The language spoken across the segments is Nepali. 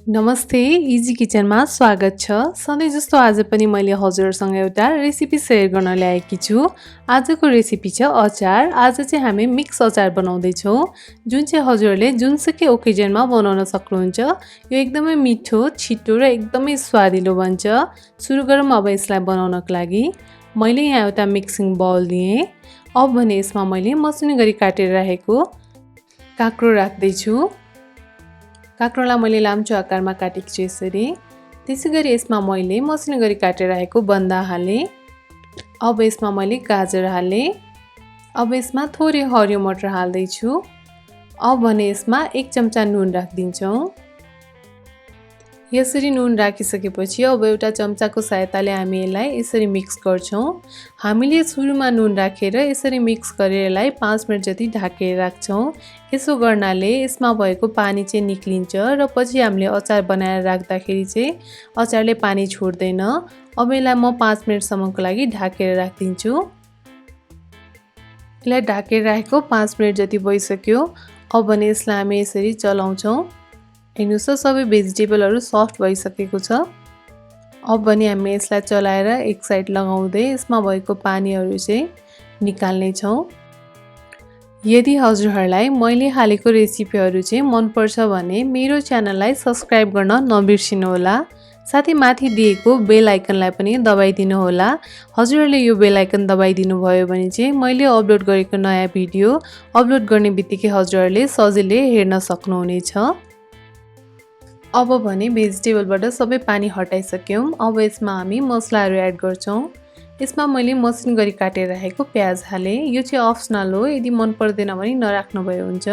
नमस्ते, इजी किचनमा स्वागत छ। सधैँ जस्तो आज पनि मैले हजुरसँग एउटा रेसिपी सेयर गर्न ल्याएकी छु। आजको रेसिपी छ अचार। आज चाहिँ हामी मिक्स अचार बनाउँदै छौँ, जुन चाहिँ हजुरहरूले जुनसुकै ओकेजनमा बनाउन सक्नुहुन्छ। यो एकदमै मिठो, छिटो र एकदमै स्वादिलो बन्छ। सुरु गरौँ अब यसलाई बनाउनको लागि। मैले यहाँ एउटा मिक्सिङ बाउल लिएँ। अब भने यसमा मैले मसिनो गरी काटेर राखेको काँक्रो राख्दैछु। काँक्रोलाई मैले लाम्चो आकारमा काटेको छु यसरी। त्यसैगरी यसमा मैले मसिनो गरी काटेर राखेको बन्दा हालेँ। अब यसमा मैले गाजर हालेँ। अब यसमा थोरै हरियो मटर हाल्दैछु। अब भने यसमा 1 चम्चा नुन राखिदिन्छौँ। यसरी नुन राखिसकेपछि अब एउटा चम्चाको सहायताले हामी यसलाई यसरी मिक्स गर्छौँ। हामीले सुरुमा नुन राखेर यसरी मिक्स गरेर यसलाई 5 मिनेट जति ढाकेर राख्छौँ। यसो गर्नाले यसमा भएको पानी चाहिँ निक्लिन्छ र पछि हामीले अचार बनाएर राख्दाखेरि चाहिँ अचारले पानी छोड्दैन। अब यसलाई म 5 मिनेटसम्मको लागि ढाकेर राखिदिन्छु। यसलाई ढाकेर राखेको 5 मिनेट जति भइसक्यो। अब भने यसलाई हामी यसरी चलाउँछौँ। हेर्नुस् त सबै भेजिटेबलहरू सफ्ट भइसकेको छ। अब भने हामी यसलाई चलाएर एक साइड लगाउँदै यसमा भएको पानीहरू चाहिँ निकाल्ने छौँ। यदि हजुरहरूलाई मैले हालेको रेसिपीहरू चाहिँ मनपर्छ भने मेरो च्यानललाई सब्स्क्राइब गर्न नबिर्सिनुहोला। साथै माथि दिएको बेल आइकनलाई पनि दबाइदिनु होला। हजुरहरूले यो बेल आइकन दबाइदिनु भयो भने चाहिँ मैले अपलोड गरेको नयाँ भिडियो अपलोड गर्ने बित्तिकै हजुरहरूले सजिलै हेर्न सक्नुहुनेछ। अब भने भेजिटेबलबाट सबै पानी हटाइसक्यौँ। अब यसमा हामी मसलाहरू एड गर्छौँ। यसमा मैले मसिनो गरी काटेर राखेको प्याज हालेँ। यो चाहिँ अप्सनल हो, यदि मन पर्दैन भने नराख्नु भए हुन्छ।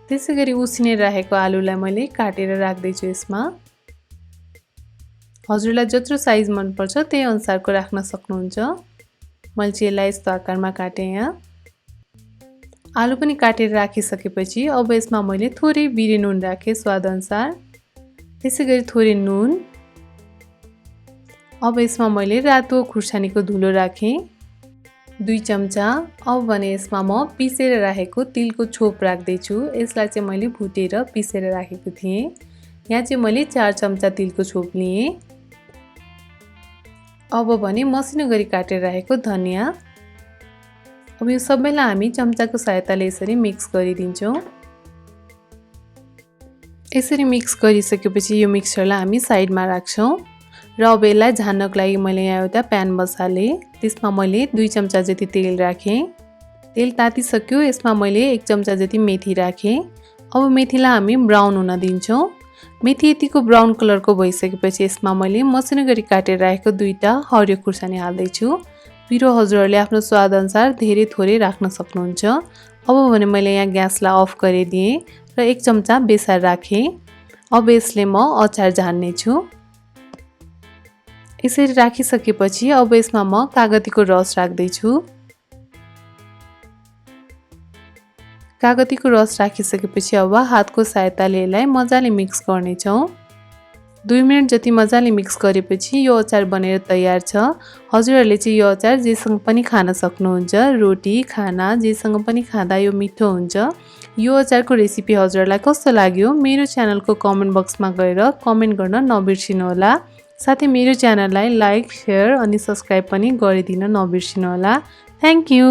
त्यसैगरी उसिनेर राखेको आलुलाई मैले काटेर राख्दैछु यसमा। हजुरलाई जत्रो साइज मनपर्छ त्यही अनुसारको राख्न सक्नुहुन्छ। मैले चाहिँ यसलाई यस्तो आकारमा काटेँ यहाँ। आलु पनि काटेर राखिसकेपछि अब यसमा मैले थोरै बिरे नुन राखेँ स्वादअनुसार। त्यसैगरी थोरै नुन। अब यसमा मैले रातो खुर्सानीको धुलो राखेँ 2 चम्चा। अब भने यसमा म पिसेर राखेको तिलको छोप राख्दैछु। यसलाई चाहिँ मैले भुटेर पिसेर राखेको थिएँ। यहाँ चाहिँ मैले 4 चम्चा तिलको छोप लिएँ। अब भने मसिनो गरी काटेर राखेको धनियाँ। अब यो सबैलाई हामी चम्चाको सहायताले यसरी मिक्स गरिदिन्छौँ। यसरी मिक्स गरिसकेपछि यो मिक्सचरलाई हामी साइडमा राख्छौँ र अब यसलाई झान्नको लागि मैले यहाँ एउटा प्यान बसालेँ। त्यसमा मैले 2 चम्चा जति तेल राखेँ। तेल तातिसक्यो। यसमा मैले 1 चम्चा जति मेथी राखेँ। अब मेथीलाई हामी ब्राउन हुन दिन्छौँ। मेथी यतिको ब्राउन कलरको भइसकेपछि यसमा मैले मसिनो गरी काटेर राखेको 2टा हरियो खुर्सानी हाल्दैछु। पिरो हजुरहरूले आफ्नो स्वादअनुसार धेरै थोरै राख्न सक्नुहुन्छ। अब भने मैले यहाँ ग्यासलाई अफ गरिदिएँ र 1 चम्चा बेसार राखेँ। अब यसले म अचार झान्ने छु। यसरी राखिसकेपछि अब यसमा म कागतीको रस राख्दैछु। कागतीको रस राखिसकेपछि अब हातको सहायताले यसलाई मजाले मिक्स गर्नेछौँ। 2 मिनेट जति मजाले मिक्स गरेपछि यो अचार बनेर तयार छ। हजुरहरूले चाहिँ यो अचार जेसँग पनि खान सक्नुहुन्छ। रोटी, खाना जेसँग पनि खाँदा यो मिठो हुन्छ। यो अचारको रेसिपी हजुरहरूलाई कस्तो लाग्यो मेरो च्यानलको कमेन्ट बक्समा गएर कमेन्ट गर्न नबिर्सिनुहोला। साथै मेरो च्यानललाई लाइक, शेयर अनि सब्स्क्राइब पनि गरिदिन नबिर्सिनुहोला। Thank you.